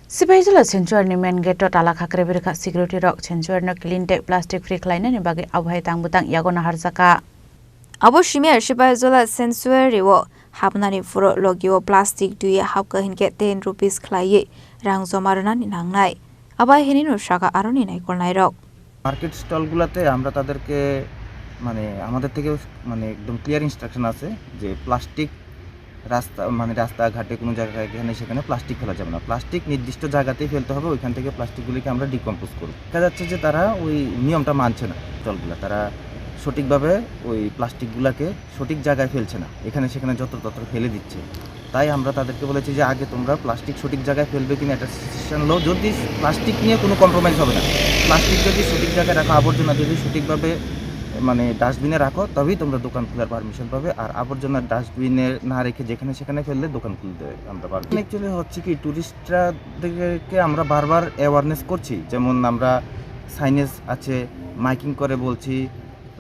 Sipaijala Senchuarni main gate ala khakre birka security rock Senchuarno clean tech plastic free kleine ni bagi abhai tang butang yagona harsaka. Abo shimir Sipaijala Senchuari wo hapnani furo logio plastic duye hapka hinke 10 rupees khlaiye rang jomarana ni nangnai. Abai henino shaka aroni nai kolnai rok. Market স্টলগুলোতে আমরা তাদেরকে মানে আমাদের থেকে মানে একদম clear instruction আছে যে প্লাস্টিক রাস্তাঘাটে কোনো জায়গায় এখানে সেখানে প্লাস্টিক ফেলা যাবে না, প্লাস্টিক নির্দিষ্ট জায়গাতেই ফেলতে হবে, ওইখান থেকে প্লাস্টিকগুলিকে আমরা ডিকম্পোজ করব। দেখা যাচ্ছে যে তারা ওই নিয়মটা মানছে না, স্টলগুলো তারা সঠিকভাবে ওই প্লাস্টিকগুলোকে সঠিক জায়গায় ফেলছে না, এখানে সেখানে যত্র ফেলে দিচ্ছে। তাই আমরা তাদেরকে বলেছি যে আগে তোমরা প্লাস্টিক সঠিক জায়গায় ফেলবে কিনা একটা ডিসিশন লো, যদি প্লাস্টিক নিয়ে কোনো কম্প্রোমাইজ হবে না, প্লাস্টিক যদি সঠিক জায়গায় রাখো, আবর্জনা যদি সঠিকভাবে মানে ডাস্টবিনে রাখো, তবেই তোমরা দোকান খোলার পারমিশন পাবে। আর আবর্জনা ডাস্টবিনে না রেখে যেখানে সেখানে ফেললে দোকান খুলতে আমরা পারবো। অ্যাকচুয়ালি হচ্ছে কি টুরিস্টরাদেরকে আমরা বারবার অ্যাওয়ারনেস করছি, যেমন আমরা সাইনেজ আছে, মাইকিং করে বলছি,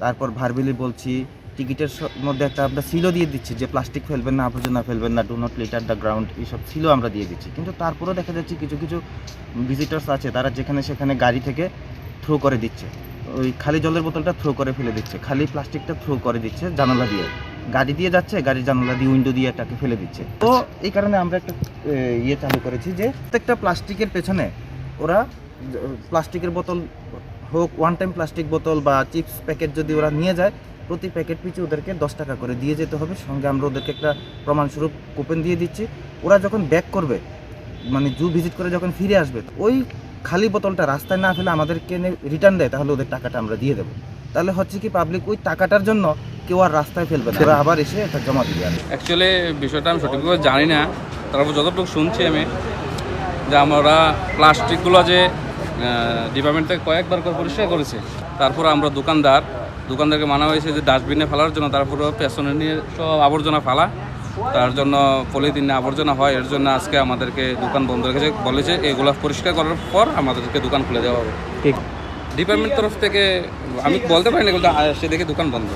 তারপর ভার্বেলি বলছি, টিকিটের মধ্যে একটা আমরা সিলও দিয়ে দিচ্ছি যে প্লাস্টিক ফেলবেন না, আবর্জনা ফেলবেন না, do not litre the ground, এইসব সিলও আমরা দিয়ে দিচ্ছি। কিন্তু তারপরেও দেখা যাচ্ছে কিছু কিছু ভিজিটার্স আছে তারা যেখানে সেখানে গাড়ি থেকে থ্রো করে দিচ্ছে, ওই খালি জলের বোতলটা থ্রো করে ফেলে দিচ্ছে, খালি প্লাস্টিকটা থ্রো করে দিচ্ছে জানালা দিয়ে, গাড়ি দিয়ে যাচ্ছে, গাড়ির জানালা দিয়ে উইন্ডো দিয়ে এটাকে ফেলে দিচ্ছে। তো এই কারণে আমরা একটা চালু করেছি যে প্রত্যেকটা প্লাস্টিকের পেছনে ওরা প্লাস্টিকের বোতল হোক, ওয়ান টাইম প্লাস্টিক বোতল বা চিপস প্যাকেট যদি ওরা নিয়ে যায়, প্রতি প্যাকেট পিছু ওদেরকে 10 টাকা করে দিয়ে যেতে হবে। সঙ্গে আমরা ওদেরকে একটা প্রমাণস্বরূপ কুপন দিয়ে দিচ্ছি। ওরা যখন ব্যাক করবে, মানে জু ভিজিট করে যখন ফিরে আসবে, ওই খালি বোতলটা রাস্তায় না ফেলে আমাদেরকে রিটার্ন দেয়, তাহলে ওদের টাকাটা আমরা দিয়ে দেবো। তাহলে হচ্ছে কি পাবলিক ওই টাকাটার জন্য কেউ আর রাস্তায় ফেলবে না, ওরা আবার এসে এটা জমা দিয়ে আসবে। অ্যাকচুয়ালি বিষয়টা আমি সঠিকভাবে জানি না, তারপর যতটুকু শুনছি আমি যে আমরা প্লাস্টিকগুলো যে ডিপার্টমেন্ট থেকে কয়েকবার করে পরিষ্কার করেছে, তারপর আমরা দোকানদারকে মানা হয়েছে যে ডাস্টবিনে ফেলার জন্য, তারপরে পেছনে নিয়ে সব আবর্জনা ফেলা, তার জন্য পলিথিনে আবর্জনা হয়, এর জন্য আজকে আমাদেরকে দোকান বন্ধ রেখেছে, বলেছে এগুলো পরিষ্কার করার পর আমাদেরকে দোকান খুলে দেওয়া হবে। ডিপার্টমেন্ট তরফ থেকে আমি বলতে পারি না, কিন্তু সে দেখে দোকান বন্ধ।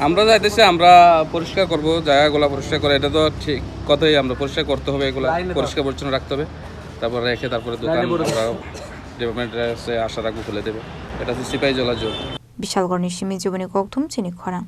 আমরা যাইতেছি, আমরা পরিষ্কার করব, জায়গাগুলো পরিষ্কার করে, এটা তো ঠিক কথাই, আমরা পরিষ্কার করতে হবে, এগুলো পরিষ্কার পরিচ্ছন্ন রাখতে হবে, তারপরে রেখে তারপরে দোকান ডিপার্টমেন্টে আশা রাখবো খুলে দেবে। এটা হচ্ছে সিপাহীজলা জোন। বিশালগড় নিশিমি জীবনী কক্তুম চিনি খরা।